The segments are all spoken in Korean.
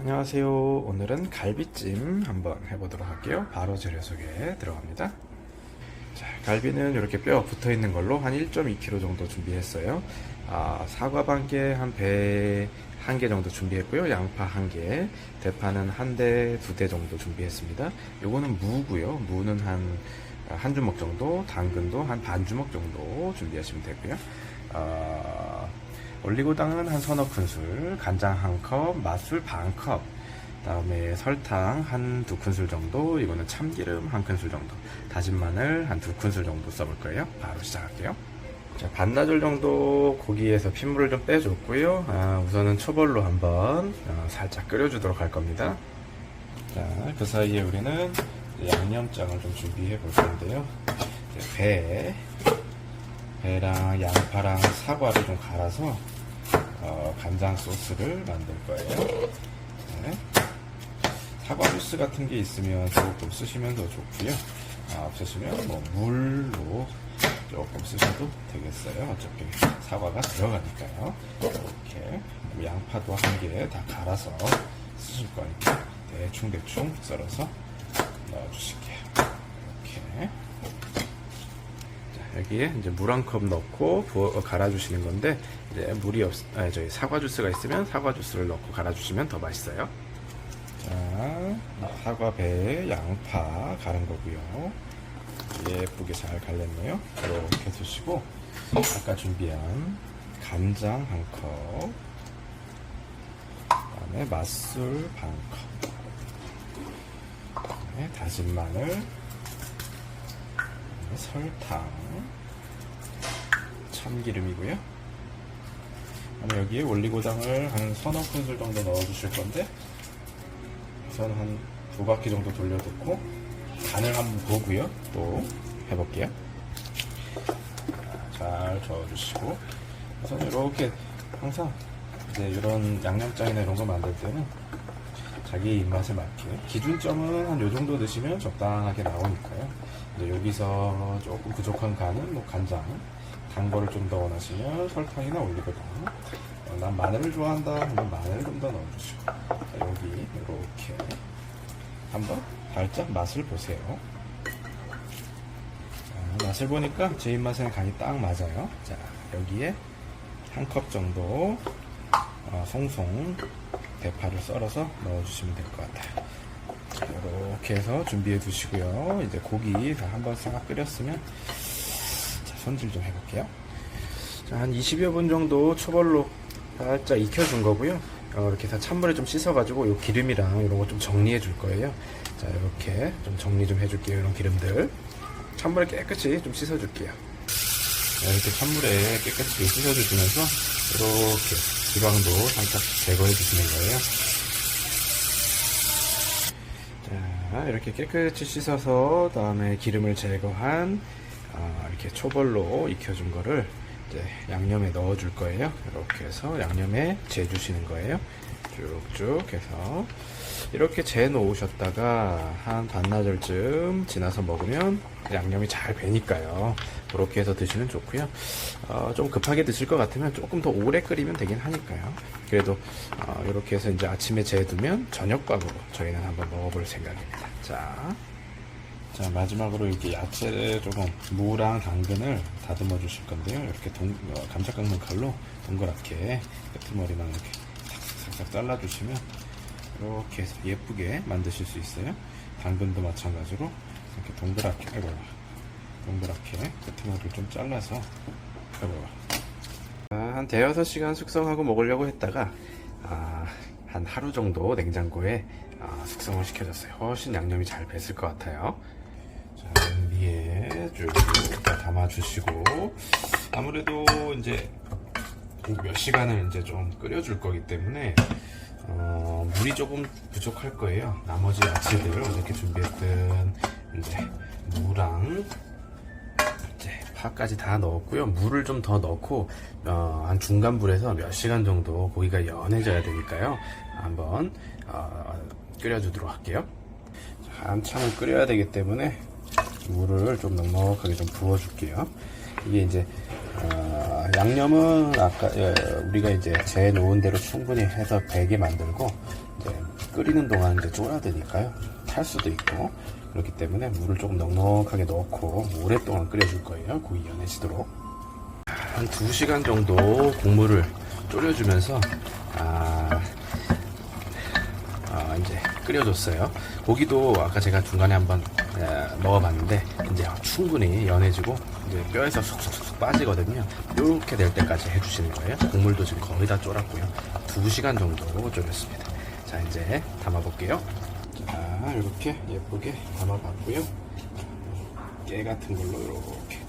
안녕하세요. 오늘은 갈비찜 한번 해보도록 할게요. 바로 재료 소개 들어갑니다. 자, 갈비는 이렇게 뼈 붙어 있는 걸로 한 1.2kg 정도 준비했어요. 사과 반 개, 한 배 한 개 정도 준비했고요. 양파 한 개, 대파는 한 대, 두 대 정도 준비했습니다. 요거는 무고요. 무는 한 주먹 정도, 당근도 한 반 주먹 정도 준비하시면 되고요. 올리고당은 한 서너 큰술, 간장 한 컵, 맛술 반 컵, 다음에 설탕 한 두 큰술 정도, 이거는 참기름 한 큰술 정도, 다진 마늘 한 두 큰술 정도 써볼 거예요. 바로 시작할게요. 자, 반나절 정도 고기에서 핏물을 좀 빼줬고요. 우선은 초벌로 한번 살짝 끓여주도록 할 겁니다. 자, 그 사이에 우리는 양념장을 좀 준비해 볼 건데요. 배랑 양파랑 사과를 좀 갈아서 간장 소스를 만들 거예요. 네. 사과 주스 같은 게 있으면 조금 쓰시면 더 좋고요. 없으시면 뭐 물로 조금 쓰셔도 되겠어요. 어차피 사과가 들어가니까요. 이렇게 양파도 한 개 다 갈아서 쓰실 거니까 대충 썰어서 넣어주실게요. 이렇게. 여기에 이제 물 한 컵 넣고 갈아주시는 건데, 이제 물이 저희 사과 주스가 있으면 사과 주스를 넣고 갈아주시면 더 맛있어요. 자, 사과 배에 양파 갈은 거고요. 예쁘게 잘 갈렸네요. 이렇게 드시고, 아까 준비한 간장 한 컵, 그다음에 맛술 반 컵, 그다음에 다진 마늘, 설탕, 참기름이고요. 여기에 올리고당을 한 서너 큰술 정도 넣어주실 건데, 우선 한 두 바퀴 정도 돌려놓고 간을 한번 보고요. 또 해볼게요. 잘 저어주시고, 우선 이렇게 항상 이제 이런 양념장이나 이런 거 만들 때는 자기 입맛에 맞게 기준점은 한 요 정도 넣으시면 적당하게 나오니까요. 이제 여기서 조금 부족한 간은 뭐 간장, 단 거를 좀 더 원하시면 설탕이나 올리고당, 난 마늘을 좋아한다 하면 마늘을 좀 더 넣어주시고, 여기 이렇게 한번 살짝 맛을 보세요. 자, 맛을 보니까 제 입맛에는 간이 딱 맞아요. 자, 여기에 한 컵 정도 송송 대파를 썰어서 넣어주시면 될 것 같아요. 자, 이렇게 해서 준비해 두시고요. 이제 고기 다 한번 싹 끓였으면, 자, 손질 좀 해볼게요. 자, 한 20여 분 정도 초벌로 살짝 익혀준 거고요. 이렇게 다 찬물에 좀 씻어가지고 요 기름이랑 이런 거 좀 정리해 줄 거예요. 자, 이렇게 좀 정리 좀 해줄게요. 이런 기름들 찬물에 깨끗이 좀 씻어줄게요. 이렇게 찬물에 깨끗이 씻어주시면서 이렇게 지방도 살짝 제거해 주시는 거예요. 자, 이렇게 깨끗이 씻어서 다음에 기름을 제거한 이렇게 초벌로 익혀준 거를 이제 양념에 넣어 줄 거예요. 이렇게 해서 양념에 재주시는 거예요. 쭉쭉 해서 이렇게 재 놓으셨다가 한 반나절쯤 지나서 먹으면 양념이 잘 배니까요. 그렇게 해서 드시면 좋고요. 좀 급하게 드실 것 같으면 조금 더 오래 끓이면 되긴 하니까요. 그래도 이렇게 해서 이제 아침에 재두면 저녁밥으로 저희는 한번 먹어볼 생각입니다. 자, 마지막으로 이렇게 야채를 조금 무랑 당근을 다듬어 주실 건데요. 이렇게 감자 깎는 칼로 동그랗게 끄트머리만 이렇게 싹싹 잘라 주시면 이렇게 해서 예쁘게 만드실 수 있어요. 당근도 마찬가지로 이렇게 동그랗게 끄트머리를 좀 잘라서 한 대여섯 시간 숙성하고 먹으려고 했다가 한 하루 정도 냉장고에 숙성을 시켜줬어요. 훨씬 양념이 잘 뱄을 것 같아요. 자, 냄비에 쭉 담아주시고, 아무래도 이제 몇 시간을 이제 좀 끓여줄 거기 때문에 물이 조금 부족할 거예요. 나머지 야채들 어저께 준비했던 이제 무랑 이제 파까지 다 넣었고요. 물을 좀 더 넣고 한 중간 불에서 몇 시간 정도 고기가 연해져야 되니까요. 한번 끓여주도록 할게요. 한참을 끓여야 되기 때문에 물을 좀 넉넉하게 좀 부어줄게요. 이게 이제 양념은 아까 우리가 이제 재 놓은 대로 충분히 해서 배게 만들고, 이제 끓이는 동안 이제 쫄아야 되니까요. 탈 수도 있고 그렇기 때문에 물을 조금 넉넉하게 넣고 오랫동안 끓여줄 거예요. 고기 연해지도록. 한 2시간 정도 국물을 졸여주면서 이제 끓여줬어요. 고기도 아까 제가 중간에 한번 먹어봤는데 이제 충분히 연해지고 이제 뼈에서 쏙쏙쏙 빠지거든요. 이렇게 될 때까지 해주시는 거예요. 국물도 지금 거의 다 졸았고요. 2시간 정도 졸였습니다. 자, 이제 담아볼게요. 자, 이렇게 예쁘게 담아봤고요. 깨 같은 걸로 이렇게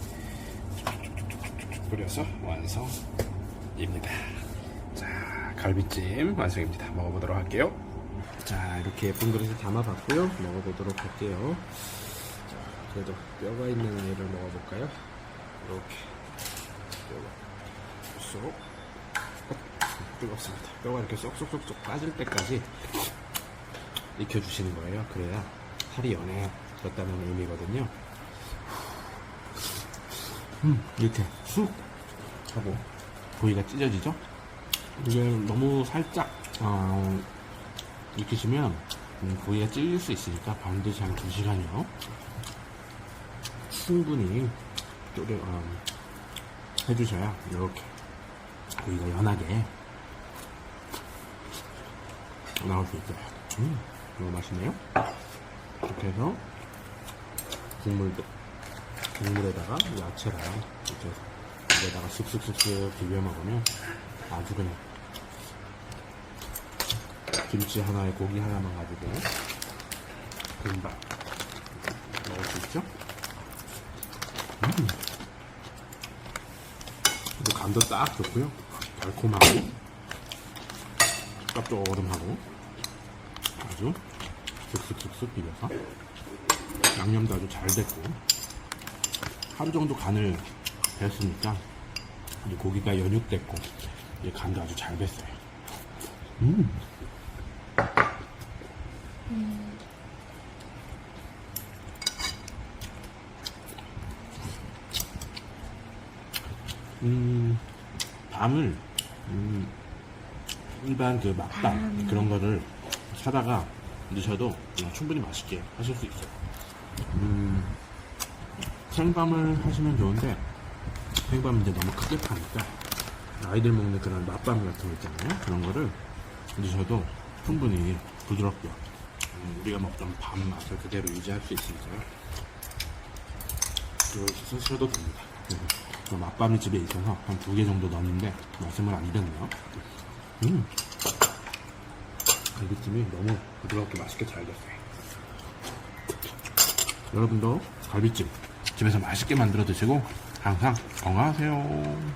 쭉쭉쭉쭉 뿌려서 완성입니다. 자, 갈비찜 완성입니다. 먹어보도록 할게요. 자, 이렇게 예쁜 그릇에 담아봤고요. 먹어보도록 할게요. 자, 그래도 뼈가 있는 아이를 먹어볼까요? 이렇게 뼈가 쏙 뜨겁습니다. 뼈가 이렇게 쏙쏙쏙쏙 빠질 때까지 익혀주시는 거예요. 그래야 살이 연해졌다는 의미거든요. 이렇게 쑥 하고 고기가 찢어지죠? 이게 너무 살짝 익히시면 고기가 찔릴 수 있으니까 반드시 한 2시간이요. 충분히 해주셔야 이렇게 고기가 연하게 나올 수 있어요. 너무 맛있네요. 이렇게 해서 국물에다가 야채랑 이렇게 여기다가 쓱쓱쓱쓱 비벼 먹으면 아주 그냥 김치 하나에 고기 하나만 가지고 금방 먹을 수 있죠? 그리고 간도 딱 좋고요. 달콤하고 짭조름하고 아주 슥슥슥슥 비벼서 양념도 아주 잘 됐고 하루 정도 간을 뱄으니까 이제 고기가 연육됐고 이제 간도 아주 잘 뱄어요. 밤을 일반 그 막밤 그런 거를 사다가 드셔도 충분히 맛있게 하실 수 있어요. 생밤을 하시면 좋은데 생밤은 이제 너무 크게 파니까 아이들 먹는 그런 맛밤 같은 거 있잖아요. 그런 거를 드셔도 충분히 부드럽게 우리가 먹던 밤 맛을 그대로 유지할 수 있으니까요. 그렇게 쓰셔도 됩니다. 맛밤이 집에 있어서 한 2개 정도 넣었는데 말씀을 안 드렸네요. 갈비찜이 너무 부드럽게 맛있게 잘 됐어요. 여러분도 갈비찜 집에서 맛있게 만들어 드시고 항상 건강하세요.